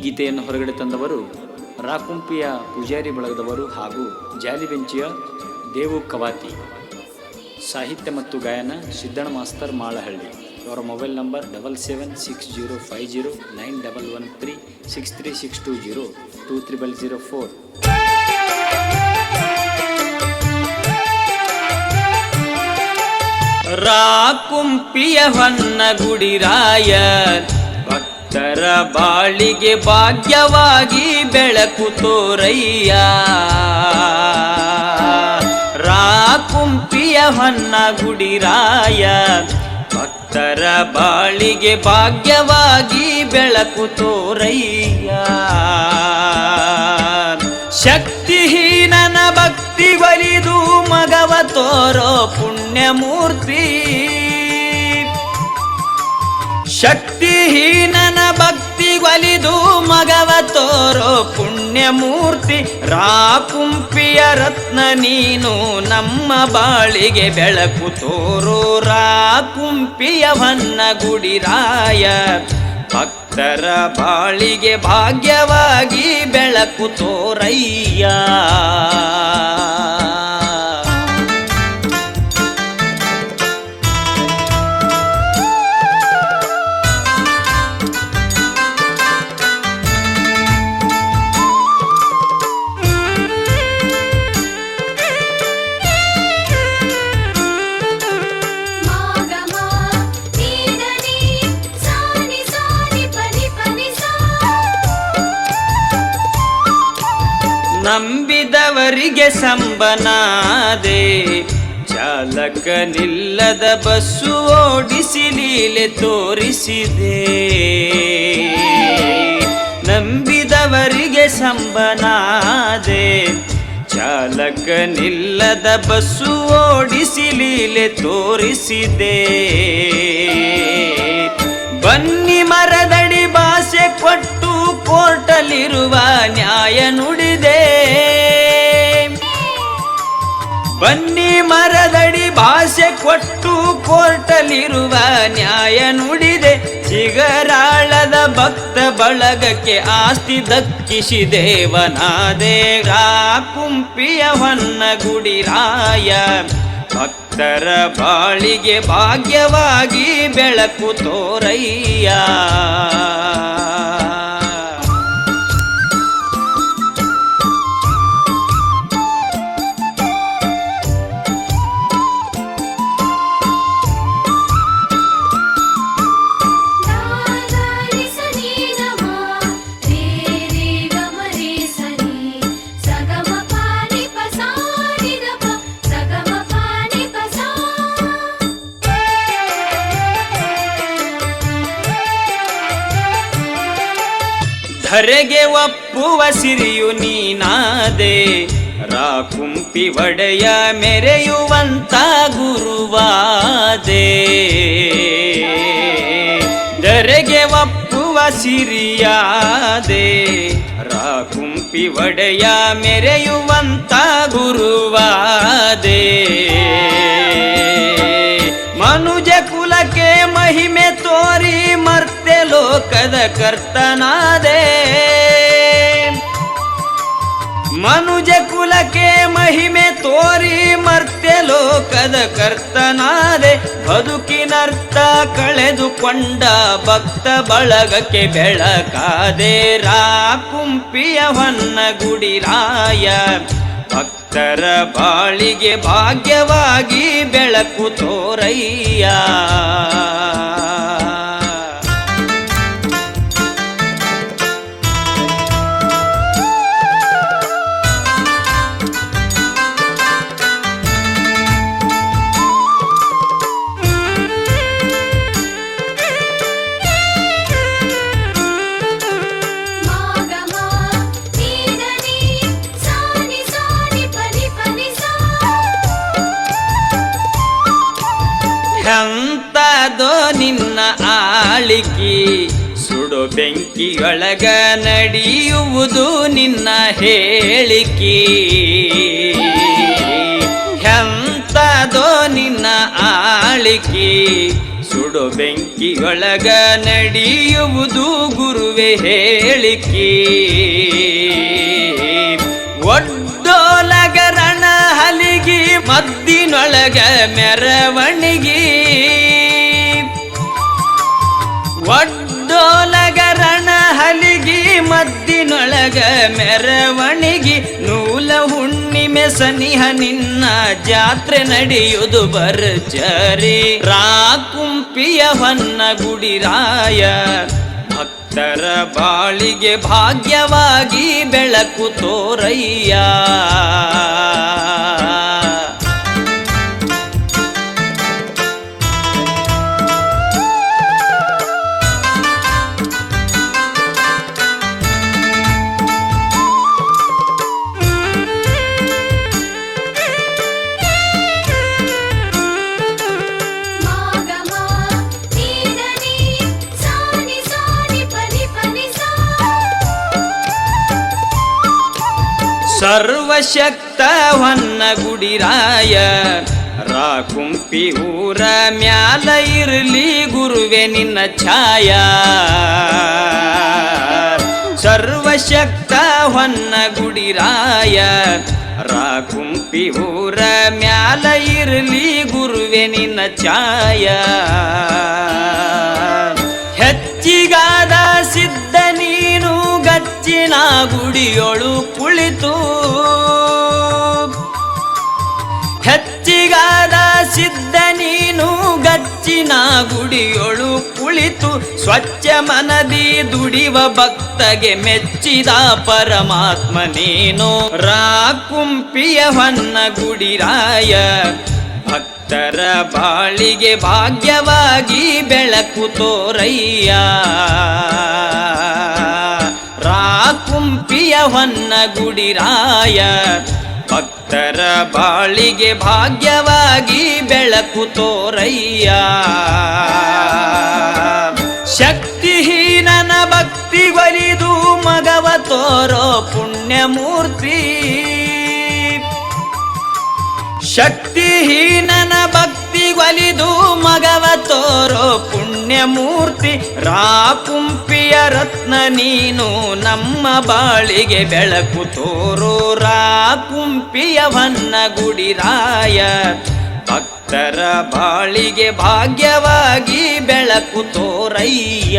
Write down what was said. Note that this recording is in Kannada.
ಗೀತೆಯನ್ನು ಹೊರಗಡೆ ತಂದವರು ರಾಕುಂಪಿಯ ಪೂಜಾರಿ ಬಳಗದವರು ಹಾಗೂ ಜಾಲಿಬೆಂಚಿಯ ದೇವು ಕವಾತಿ. ಸಾಹಿತ್ಯ ಮತ್ತು ಗಾಯನ ಸಿದ್ದಣ್ಣ ಮಾಸ್ತರ್ ಮಾಳಹಳ್ಳಿ. ಅವರ ಮೊಬೈಲ್ ನಂಬರ್ 77605091363620230040. ರಾಕುಂಪಿಯ ಹೊನ್ನಗುಡಿ ರಾಯ ಭಕ್ತರ ಬಾಳಿಗೆ ಭಾಗ್ಯವಾಗಿ ಬೆಳಕು ತೋರಯ್ಯ. ರಾಕುಂಪಿಯ ಹೊನ್ನಗುಡಿ ರಾಯ ಭಕ್ತರ ಬಾಳಿಗೆ ಭಾಗ್ಯವಾಗಿ ಬೆಳಕು ತೋರಯ್ಯ. ಶಕ್ತಿಹೀನನ ಭಕ್ತಿ ಒಲಿದು ಮಗವ ತೋರೋ ಪುಣ್ಯಮೂರ್ತಿ. ಶಕ್ತಿಹೀನನ ಭಕ್ತಿ ಒಲಿದು ಮಗವ ತೋರೋ ಪುಣ್ಯಮೂರ್ತಿ. ರಾಕುಂಪಿಯ ರತ್ನ ನೀನು ನಮ್ಮ ಬಾಳಿಗೆ ಬೆಳಕು ತೋರೋ. ರಾಕುಂಪಿಯ ಹೊನ್ನಗುಡಿ ರಾಯ ಭಕ್ತರ ಬಾಳಿಗೆ ಭಾಗ್ಯವಾಗಿ ಬೆಳಕು ತೋರಯ್ಯ. ನಂಬಿದವರಿಗೆ ಸಂಬನಾದೆ ಚಾಲಕ ನಿಲ್ಲದ ಬಸ್ಸು ಓಡಿಸಿ ಲೀಲೆ ತೋರಿಸಿದೆ. ನಂಬಿದವರಿಗೆ ಸಂಬನಾದೆ ಚಾಲಕ ನಿಲ್ಲದ ಬಸ್ಸು ಓಡಿಸಿ ಲೀಲೆ ತೋರಿಸಿದೆ. ಬನ್ನಿ ಮರದಡಿ ಭಾಷೆ ಕೊಟ್ಟು ಕೋರ್ಟಲ್ಲಿರುವ ನ್ಯಾಯ ನುಡಿದೆ. ಬನ್ನಿ ಮರದಡಿ ಭಾಷೆ ಕೊಟ್ಟು ಕೋರ್ಟಲ್ಲಿರುವ ನ್ಯಾಯ ನುಡಿದೆ. ಚಿಗರಾಳದ ಭಕ್ತ ಬಳಗಕ್ಕೆ ಆಸ್ತಿ ದಕ್ಕಿಸಿದೇವನಾದೆ. ರಾಕುಂಪಿಯ ಹೊನ್ನಗುಡಿ ರಾಯ ಭಕ್ತರ ಬಾಳಿಗೆ ಭಾಗ್ಯವಾಗಿ ಬೆಳಕು ತೋರಯ್ಯ. ಧರೆಗೆ ಒಪ್ಪುವ ಸಿರಿಯು ನೀನಾದೆ. ರಾಕುಂಪಿ ಒಡೆಯ ಮೆರೆಯುವಂತ ಗುರುವಾದೆ. ಧರೆಗೆ ಒಪ್ಪುವ ಸಿರಿಯಾದೆ. ರಾಕುಂಪಿ ಒಡೆಯ ಮೆರೆಯುವಂತ ಗುರುವಾದೆ. ಮನುಜ ಕುಲಕ್ಕೆ ಮಹಿಮೆ ತೋರಿ ಮರ್ತೆ ಲೋಕದ ಕರ್ತನಾದೆ. ಮನುಜ ಕುಲಕ್ಕೆ ಮಹಿಮೆ ತೋರಿ ಮರ್ತೆ ಲೋಕದ ಕರ್ತನಾದೆ. ಬದುಕಿನರ್ಥ ಕಳೆದುಕೊಂಡ ಭಕ್ತ ಬಳಗಕ್ಕೆ ಬೆಳಕಾದೆ. ರಾಕುಂಪಿಯ ಹೊನ್ನಗುಡಿ ರಾಯ ಭಕ್ತರ ಬಾಳಿಗೆ ಭಾಗ್ಯವಾಗಿ ಬೆಳಕು ತೋರಯ್ಯ. ಎಂತದೋ ನಿನ್ನ ಆಳಿಕೆ ಸುಡು ಬೆಂಕಿಯೊಳಗ ನಡೆಯುವುದು ನಿನ್ನ ಹೇಳಿಕೆ. ಎಂತದೋ ನಿನ್ನ ಆಳಿಕೆ ಸುಡು ಬೆಂಕಿಯೊಳಗ ನಡೆಯುವುದು ಗುರುವೆ ಹೇಳಿಕೆ. ಒಡ್ಡೋಲಗರಣ ಹಲಿಗಿ ಮದ್ದಿನೊಳಗ ಮೆರವಣಿಗೆ. ಒಡ್ಡೋಲಗರಣ ಹಲಿಗಿ ಮದ್ದಿನೊಳಗ ಮೆರವಣಿಗೆ. ನೂಲ ಹುಣ್ಣಿಮೆ ಸನಿಹ ನಿನ್ನ ಜಾತ್ರೆ ನಡೆಯುವುದು ಭರ್ಜರಿ. ರಾಕುಂಪಿಯ ಹೊನ್ನಗುಡಿರಾಯ ಭಕ್ತರ ಬಾಳಿಗೆ ಭಾಗ್ಯವಾಗಿ ಬೆಳಕು ತೋರಯ್ಯ. ಸರ್ವಶಕ್ತ ಹೊನ್ನಗುಡಿರಾಯ ರಾಕುಂಪಿ ಊರ ಮ್ಯಾಲ ಇರಲಿ ಗುರುವೆ ನಿನ್ನ ಛಾಯ. ಸರ್ವಶಕ್ತ ಹೊನ್ನಗುಡಿರಾಯ ರಾಕುಂಪಿ ಊರ ಮ್ಯಾಲ ಇರಲಿ ಗುರುವೆ ನಿನ್ನ ಛಾಯ. ಹೆಚ್ಚಿಗಾದ ಸಿದ್ಧ ನೀನು ಗಚ್ಚಿನ ಗುಡಿಯೊಳು ಕುಳಿತು. ಹೆಚ್ಚಿಗಾದ ಸಿದ್ಧ ನೀನು ಗಚ್ಚಿನ ಗುಡಿಯೊಳು ಕುಳಿತು. ಸ್ವಚ್ಛ ಮನದಿ ದುಡಿವ ಭಕ್ತಗೆ ಮೆಚ್ಚಿದ ಪರಮಾತ್ಮ ನೀನು. ರಾಕುಂಪಿಯ ಹೊನ್ನಗುಡಿರಾಯ ಭಕ್ತರ ಬಾಳಿಗೆ ಭಾಗ್ಯವಾಗಿ ಬೆಳಕು ತೋರಯ್ಯ. ರಾಕುಂಪಿಯ ಹೊನ್ನಗುಡಿರಾಯ ಭಕ್ತರ ಬಾಳಿಗೆ ಭಾಗ್ಯವಾಗಿ ಬೆಳಕು ತೋರಯ್ಯ. ಶಕ್ತಿಹೀನನ ಭಕ್ತಿಗೊಲಿದು ಮಗವ ತೋರೋ ಪುಣ್ಯಮೂರ್ತಿ. ಶಕ್ತಿಹೀನನ ಭಕ್ತಿಗೊಲಿದು ಮಗವ ತೋರೋ ಪುಣ್ಯಮೂರ್ತಿ. ರಾಕುಂಪಿಯ ರತ್ನ ನೀನು ನಮ್ಮ ಬಾಳಿಗೆ ಬೆಳಕು ತೋರೋ. ರಾಕುಂಪಿಯ ಹೊನ್ನಗುಡಿರಾಯ ಭಕ್ತರ ಬಾಳಿಗೆ ಭಾಗ್ಯವಾಗಿ ಬೆಳಕು ತೋರಯ್ಯ.